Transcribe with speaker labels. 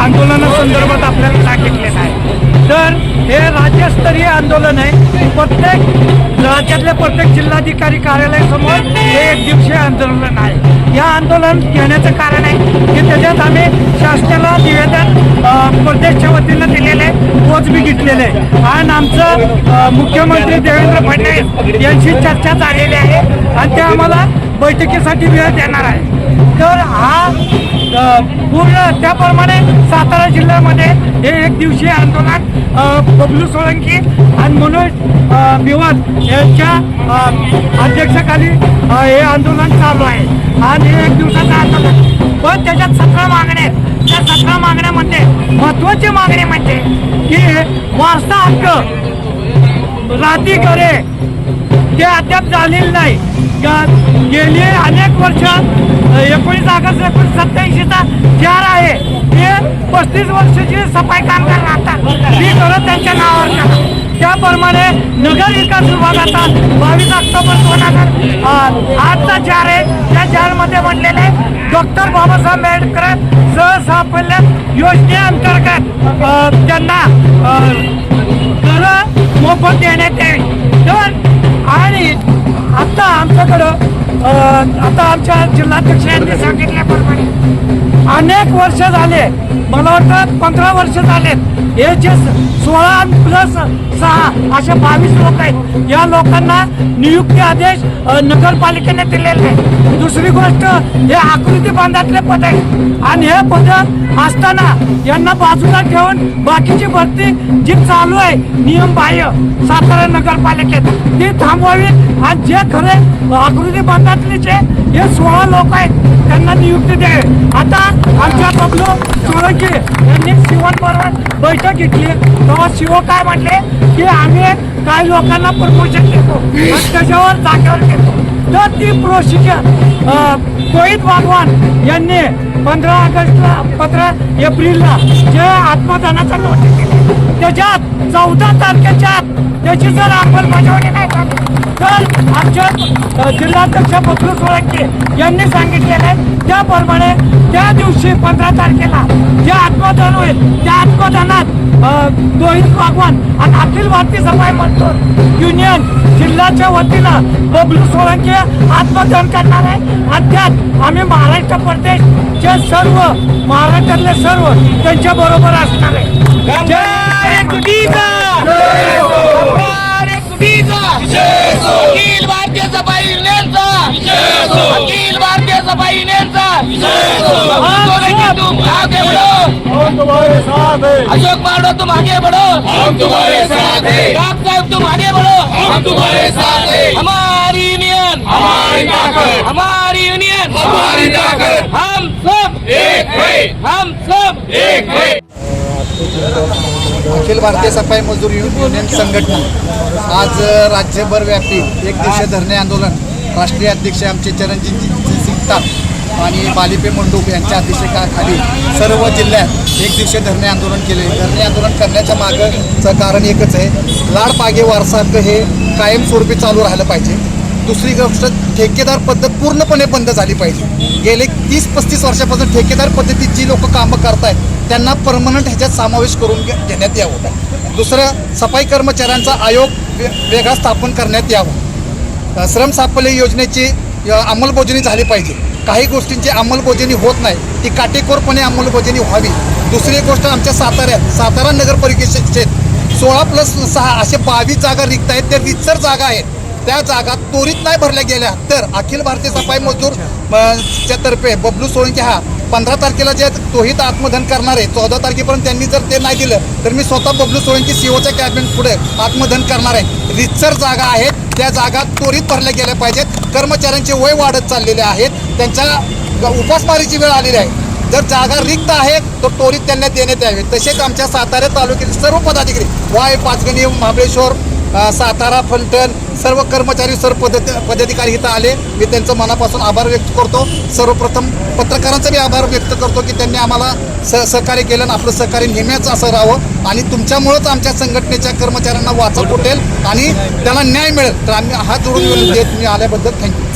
Speaker 1: आंदोलनासंदर्भात आपल्याला सांगितलेलं आहे। तर हे राज्यस्तरीय आंदोलन आहे। प्रत्येक राज्यातल्या प्रत्येक जिल्हाधिकारी कार्यालयासमोर हे एक दिवसीय आंदोलन आहे। या आंदोलन घेण्याचं कारण आहे की त्याच्यात आम्ही शासनाला निवेदन प्रदेशच्या वतीनं दिलेले पोच बी घेतलेले आहे आणि आमचं मुख्यमंत्री देवेंद्र फडणवीस यांची चर्चा झालेली आहे आणि ते आम्हाला बैठकीसाठी वेळ देणार आहे। तर हा पूर्ण त्याप्रमाणे सातारा जिल्ह्यामध्ये हे एक दिवसीय आंदोलन बबलू सोळंकी आणि मनोज बिवाद यांच्या अध्यक्षाखाली हे आंदोलन चालू आहे आणि हे एक दिवसाचं आंदोलन। पण त्याच्यात 17 मागण्या आहेत। त्या 17 मागण्यामध्ये महत्त्वाची मागणी म्हणजे की वारसा हक्क राती करे ते अद्याप झालेलं नाही। गेली अनेक वर्ष 19 ऑगस्ट 1987चा जार आहे ते 35 वर्षाची सफाई कामगार राहतात ती करत त्यांच्या नावावर करा। त्याप्रमाणे नगर विकास विभागाचा 22 ऑक्टोबर 2008चा जार आहे। त्या जारमध्ये म्हणलेले डॉक्टर बाबासाहेब आंबेडकर सहसाफल्य योजनेअंतर्गत त्यांना घरं मोफत देण्यात यावी। आणि आता आमच्याकडं आता आमच्या जिल्हाध्यक्ष यांनी सांगितल्याप्रमाणे अनेक वर्ष झाले, मला वाटतं 15 वर्ष झालेत, हे जे 16+6 असे 22 लोक आहेत या लोकांना नियुक्ती आदेश नगरपालिकेने दिलेले आहे। दुसरी गोष्ट हे आकृती बंधातले पद आहेत आणि हे पद असताना यांना बाजूला ठेवून बाकीची भरती जी चालू आहे नियम बाह्य सातारा नगरपालिकेत ती थांबवावी आणि जे खरे आकृती बंधातलीचे हे 16 लोक आहेत त्यांना नियुक्ती द्यावी। आता आमच्या बबलू सोळंकी यांनी शिवबरोबर बैठक घेतली तेव्हा शिव काय म्हटले की आम्ही काही लोकांना प्रमोशन देतो आणि त्याच्यावर जागेवर घेतो। तर ती प्रोसिजर कोहित वाघवान यांनी 15 एप्रिलला जे आत्मदानाचा नोटीस दिली त्याच्यात 14 तारखेच्या आत त्याची जर अंमलबजावणी नाही झाली तर आमच्या जिल्हाध्यक्ष बबलू सोळंकी यांनी सांगितलेलं आहे त्याप्रमाणे त्या दिवशी 15 तारखेला जे आत्मदान होईल त्या आत्मदानात कोहित वाघवान आणि अखिल भारतीय सफाई मजदूर युनियन जिल्ह्याच्या वतीनं बबलू सोळंकी आत्मदान करणार आहे आणि त्यात आम्ही महाराष्ट्र प्रदेशचे सर्व महाराष्ट्रातले सर्व त्यांच्या बरोबर असणार आहे।
Speaker 2: अखिल भारतीय सफाई युनियनचा अखिल भारतीय सफाई युनियनचा तुम आगे बढ़ो, हम तुम्हारे साथ हैं। अशोक मार्डो तुम आगे बढ़ो, हम तुम्हारे साथ हैं। डॉक्टर साहब तुम आगे बढ़ो, हम तुम्हारे साथ हैं। हमारी यूनियन हमारी ताकत, हमारी यूनियन हमारी ताकत, हम सब एक है, हम सब एक है।
Speaker 3: अखिल भारतीय सफाई मजदूर युनियन संघटना आज राज्यभर व्यापी एक दिवसीय धरणे आंदोलन राष्ट्रीय अध्यक्ष आमचे चरणजित सिंग आणि बालिपे मंडूप यांच्या अध्यक्षतेखाली सर्व जिल्ह्यात एक दिवसीय धरणे आंदोलन केले। धरणे आंदोलन करण्याच्या मागचं कारण एकच आहे, लाडपागे वारसा हक्क हे कायमस्वरूपी चालू राहिलं पाहिजे। दुसरी गोष्ट ठेकेदार पद्धत पूर्णपणे बंद झाली पाहिजे। गेले 30-35 वर्षापासून ठेकेदार पद्धतीत जी लोक कामं करतायत त्यांना परमनंट ह्याच्यात समावेश करून घेण्यात यावं। दुसरं सफाई कर्मचाऱ्यांचा आयोग वेगळा स्थापन करण्यात यावा। श्रम साफल्य योजनेची अंमलबजावणी झाली पाहिजे। काही गोष्टींची अंमलबजावणी होत नाही ती काटेकोरपणे अंमलबजावणी व्हावी। दुसरी गोष्ट आमच्या सातारा नगरपालिकेचे 16+6 असे 22 जागा रिक्त आहेत, त्या रितसर जागा आहेत। त्या जागा त्वरित नाही भरल्या गेल्या तर अखिल भारतीय सफाई मजदूर च्या तर्फे बबलू सोळंकी हा 15 तारखेला जे त्वरित आत्मदहन करणार आहे 14 तारखेपर्यंत त्यांनी जर ते नाही दिलं तर मी स्वतः बबलू सोळंकी सीओच्या कॅबिनेट पुढे आत्मदहन करणार आहे। रितसर जागा आहेत त्या जागा त्वरित भरल्या गेल्या पाहिजेत। कर्मचाऱ्यांचे वय वाढत चाललेले आहेत, त्यांच्या उपासमारीची वेळ आलेली आहे। जर जागा रिक्त आहे तर त्वरित त्यांना देण्यात यावे। तसेच आमच्या सातारा तालुक्यातील सर्व पदाधिकारी वाय पाचगणी महाबळेश्वर सातारा फलटण सर्व कर्मचारी सर्व पदाधिकारी इथं आले। मी त्यांचं मनापासून आभार व्यक्त करतो। सर्वप्रथम पत्रकारांचा मी आभार व्यक्त करतो की त्यांनी आम्हाला सहकार्य केलं आणि आपलं सहकार्य नेहमीच असं राहावं आणि तुमच्यामुळेच आमच्या संघटनेच्या कर्मचाऱ्यांना वाचा फुटेल आणि त्याला न्याय मिळेल। तर आम्ही हात जोडून देत मी आल्याबद्दल थँक्यू।